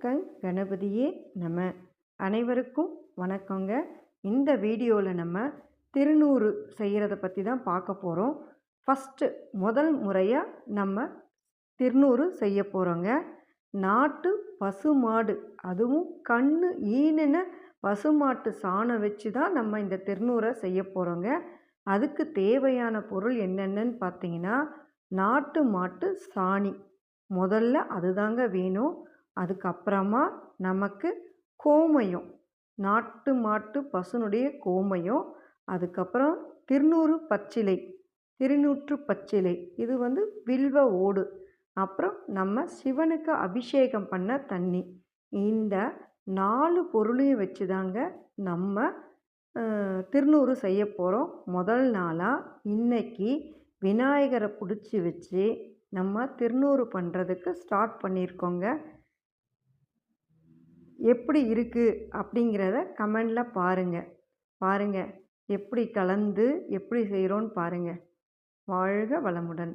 கணபதியே நம. அனைவருக்கும் வணக்கங்க. இந்த வீடியோவில் நம்ம திருநூறு செய்கிறத பற்றி தான் பார்க்க போகிறோம். முதல் முறையாக நம்ம திருநூறு செய்ய போகிறோங்க. நாட்டு பசுமாடு, அதுவும் கண்ணு ஈனின பசுமாட்டு சாணம் வச்சு தான் நம்ம இந்த திருநூறை செய்ய போகிறோங்க. அதுக்கு தேவையான பொருள் என்னென்னு பார்த்தீங்கன்னா, நாட்டு மாட்டு சாணி முதல்ல அதுதாங்க வேணும். அதுக்கப்புறமா நமக்கு கோமயம், நாட்டு மாட்டு பசுனுடைய கோமயம். அதுக்கப்புறம் திருநூற்று பச்சிலை, இது வில்வ ஓடு. அப்புறம் நம்ம சிவனுக்கு அபிஷேகம் பண்ண தண்ணி. இந்த 4 பொருளையும் வச்சு தாங்க நம்ம திருநூறு செய்ய போகிறோம். முதல் நாளாக இன்னைக்கு விநாயகரை பிடிச்சி வச்சு நம்ம திருநூறு பண்ணுறதுக்கு ஸ்டார்ட் பண்ணியிருக்கோங்க. எப்படி இருக்குது அப்படிங்கிறத கமெண்டில் பாருங்கள் எப்படி கலந்து எப்படி செய்கிறோன்னு பாருங்கள். வாழ்க வளமுடன்.